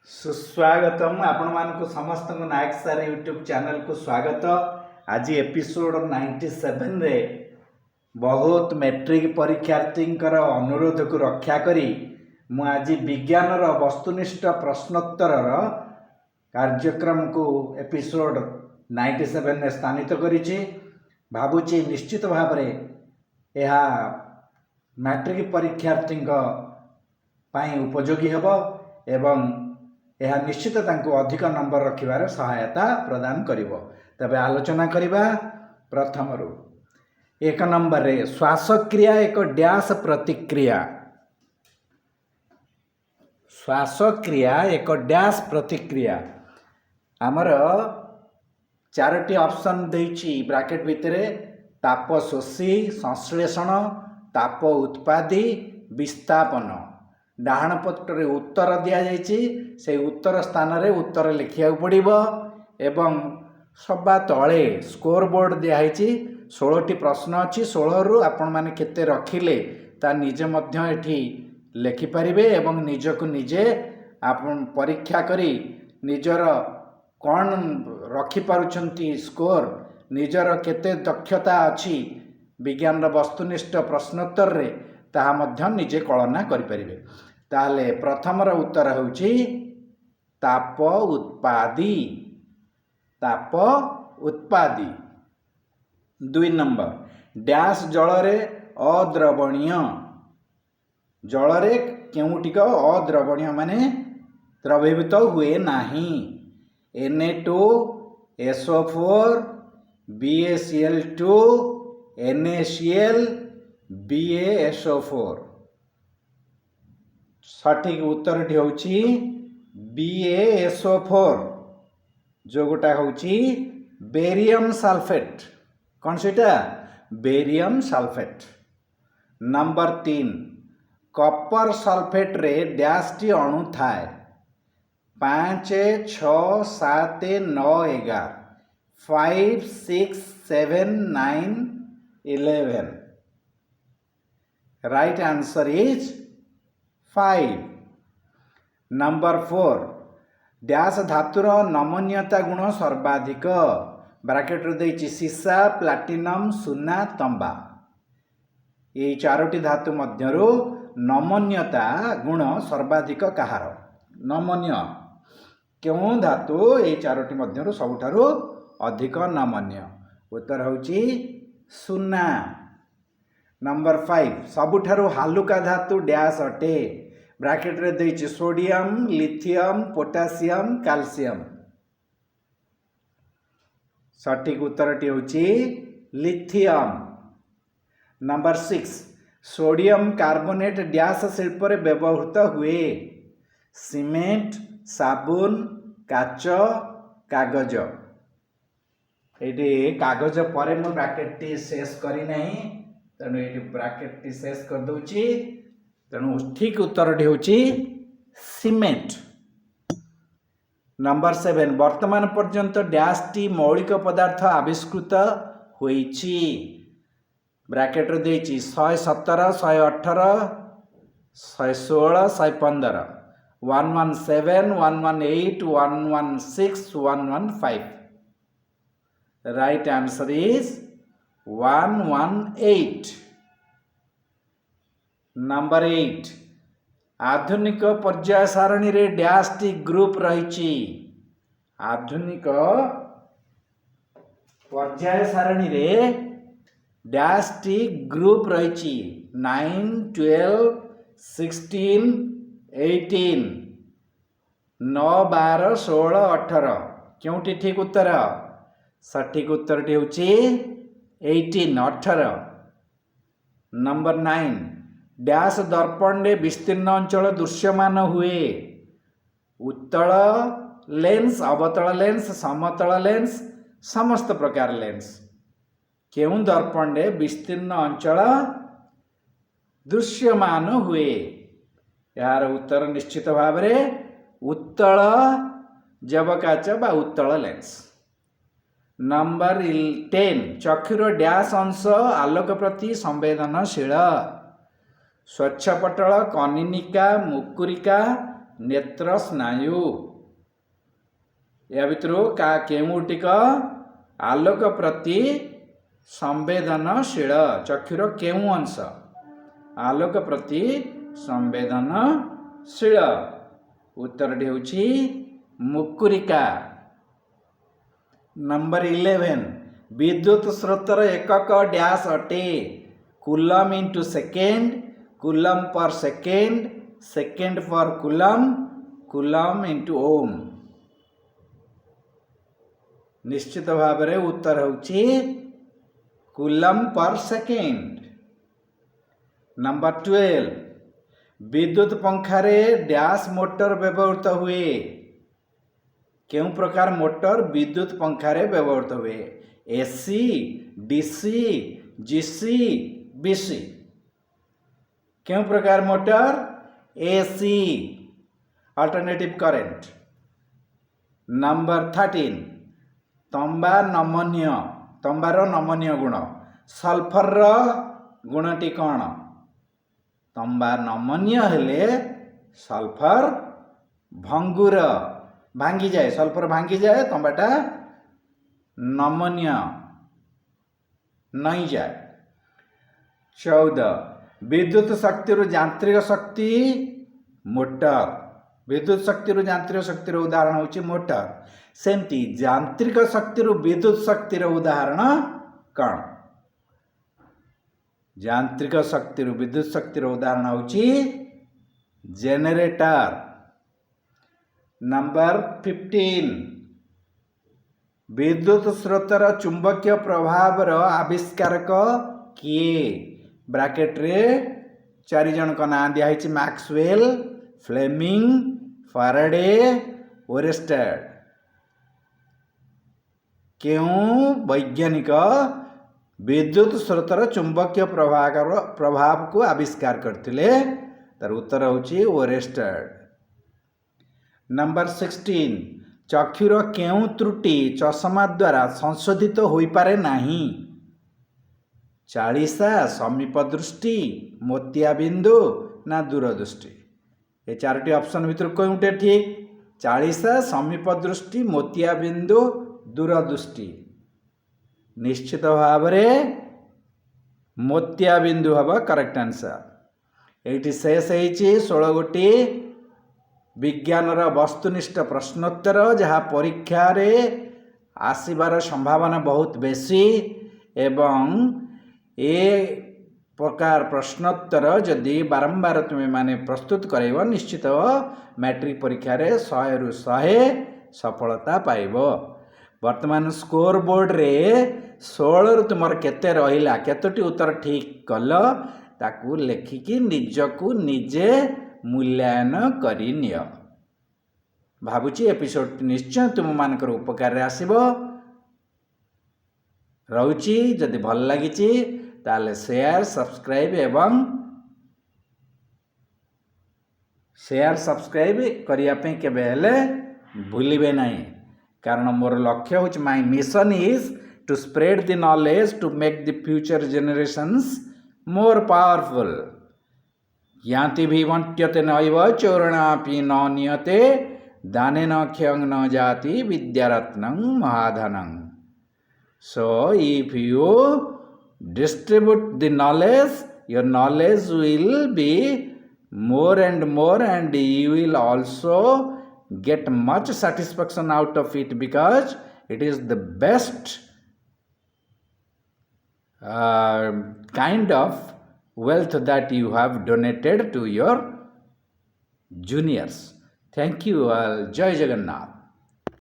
सुस्वागतम आपण मानक समस्त नायक सार यूट्यूब चैनल को स्वागत। आज एपिसोड 97 रे बहुत मैट्रिक परीक्षार्थी अनुरोध को रक्षा करी मु आज विज्ञान वस्तुनिष्ठ प्रश्नोत्तर कार्यक्रम को एपिसोड 97 रे स्थानित करिछि। भाबुची निश्चित भाव रे यह मैट्रिक परीक्षार्थी पाई उपयोगी हेबो एवं यह निश्चित तांको अधिक नंबर रखिबार सहायता प्रदान करिवो। तबे आलोचना करिबा प्रथम रु एक नंबर रे श्वासक्रिया एक डैश प्रतिक्रिया। श्वासक्रिया एक डैश प्रतिक्रिया आमर चारोटी ऑप्शन देइछि ब्रैकेट भितरे ताप शोषी संश्लेषण ताप उत्पादी विस्थापन। डाहाण पटरे उत्तर दिया जाइछि से उत्तर स्थान रे उत्तर लिखिया पड़िबो एवं सबा तळे स्कोर बोर्ड दिया जाइछि 16टी प्रश्न अछि। 16 रु आपण माने केते रखिले ता निजे मध्य एठी लिखि परिबे एवं निजको निजे आपण परीक्षा करी निजर कोन रखि पारुछंती स्कोर निजर केते दक्षता अछि विज्ञान वस्तुनिष्ठ प्रश्नोत्तर रे ताहा मध्य निजे कलना करि परिबे। ताले प्रथम उत्तर होउछि ताप उत्पादी। ताप उत्पादी। 2 नंबर डैश जलरे अद्रवणीय। जलरे केउटिक अद्रवणीय माने द्रवीभूत हुए नाही। Na2 SO4 BaCl2 NaCl BaSO4। सठिक उत्तर टी होउछि BaSO4 जो गोटा होउछि बेरियम सल्फेट। कौन सेटा barium sulphate. Number 3 copper sulphate रे डैश टी अणु थाए 5 6 7 9 11 5 6 7 9 11। Right answer is 5। Number 4 dash धातुर नमनीयता गुण सर्वाधिक ब्रैकेट रे देछि सीसा प्लाटिनम सुना तंबा। ये चारोटी धातु मध्यरु नमनीयता गुण सर्वाधिक कहार नमनीय क्यों धातु ये चारोटी मध्यरु सबुठारु अधिक नमनीय उत्तर होछि सुना। नंबर 5 सबुठारु हालुका धातु डैश अटे ब्रैकेट रे देछि सोडियम लिथियम पोटासियम कैल्शियम। सठिक उत्तर टी होछि lithium. Number 6 sodium carbonate dash शिल्प रे व्यवहृत हुए सीमेंट साबुन काच कागज। एटी कागज परे मो ब्रैकेट टी शेष करी नहीं तेणु ये ब्रैकेट टी शेष कर दूची तेणु ठीक उत्तर टी होची सीमेंट। नंबर 7 वर्तमान पर्यंत डैश टी मौलिक पदार्थ आविष्कृत होईची ब्रैकेट रे देछि 117 118 116 115 117 118 116 115। Right answer is 118। नंबर 8 आधुनिक पर्याय सारणी रे डैश टी ग्रुप रहिछि। आधुनिक पर्याय सारणी रे डैश टी ग्रुप रहिछि 9 12 16 18 9 12 16 18। क्योंटी ठीक उत्तर सठिक उत्तर टी होछि 18 18। नंबर 9 डैश दर्पण रे विस्तीर्ण अंचल दृश्यमान हुए उत्तल लेंस अवतल लेंस समतल लेंस समस्त प्रकार लेंस। केउं दर्पण रे विस्तीर्ण अंचल दृश्यमान हुए यार उत्तर निश्चित भाव रे उत्तल जबकाच बा उत्तल लेंस। नंबर 10 चक्षुर डैश अंश आलोक प्रति संवेदनशील स्वच्छपटल कनिनिका मुकुरिका नेत्र स्नायु या भितर केउटिक आलोक प्रति संवेदनशील चक्षुर केउ अंश आलोक प्रति संवेदनशील उत्तर होउछि मुकुरिका। नंबर 11 विद्युत स्रोतर एकक डैश अटे coulomb into second coulomb per second second पर कूलम कूलम इंटू ओम। निश्चित भाव में उत्तर होउछि कूलम पर सेकेंड। नंबर 12 विद्युत पंखारे डैश मोटर व्यवहृत हुए केउ प्रकार मोटर विद्युत पंखारे व्यवहृत हुए एसी डीसी जीसी बीसी केउ प्रकार motor AC alternative current. Number 13 तंबा नमनीय तंबार नमनीय गुण सल्फर गुणटी कौन तंबा नमनीय हेले सल्फर भंगुर भांगी जाए सल्फर भांगी जाए तंबाटा नमनीय नहीं जाए। 14 विद्युत शक्ति यांत्रिक शक्ति मोटर विद्युत शक्ति यांत्रिक शक्तिर उदाहरण होची मोटर सेमती यांत्रिक शक्ति विद्युत शक्तिर उदाहरण कौन यांत्रिक शक्ति विद्युत शक्तिर उदाहरण होची जेनरेटर। नंबर 15 विद्युत स्रोतर चुंबकीय प्रभावर आविष्कारक किए ब्रैकेट रे 4 जन का नाम दिया है मैक्सवेल फ्लेमिंग फैराडे ओरेस्टेड क्यों वैज्ञानिक विद्युत स्रोतर चुंबकीय प्रभाव को आविष्कार करथिले तार उत्तर होची ओरेस्टेड। नंबर 16 चक्षुर केउ त्रुटि चषमा द्वारा संशोधित होई पारे नाही चालीसा समीप दृष्टि मोतियाबिंदु ना दूरदृष्टि ये 4टी ऑप्शन भितर कोउटे ठीक चालीसा समीप दृष्टि मोतियाबिंदु दूरदृष्टि निश्चित भाव में मोतियाबिंदु हवा करेक्ट आंसर। एटी शेष होइछि 16 गोटी विज्ञानर वस्तुनिष्ठ प्रश्नोत्तर जहाँ परीक्षा रे आसीबार संभावना बहुत बेसी एवं ए प्रकार प्रश्नोत्तर जदि बारंबार तुम्हें माने प्रस्तुत करैब निश्चित मैट्रिक परीक्षा रे 100 रु 100 सफलता पाइब। वर्तमान स्कोर बोर्ड रे 16 रु तुमर केते रहिला केतोटी उत्तर ठीक कल ताकू लेखिकी निजकू निजे मूल्यांकन करि नियो। भाबुची एपिसोड निश्चय तुम मानकर उपकार आसीबो रहुची जदि भल लागिची ताले शेयर सब्सक्राइब करिया पे केबे हेले भूलिबे नहीं कारण मोर लक्ष्य होच my mission is to spread the knowledge to make the future generations more powerful याति भी वंट्यते नैव चोरणापि न नियते दानेन क्षयं न जाति विद्यारत्नं महाधनं। So if you distribute the knowledge your knowledge will be more and you will also get much satisfaction out of it because it is the best kind of wealth that you have donated to your juniors. Thank you all. Jai Jagannath.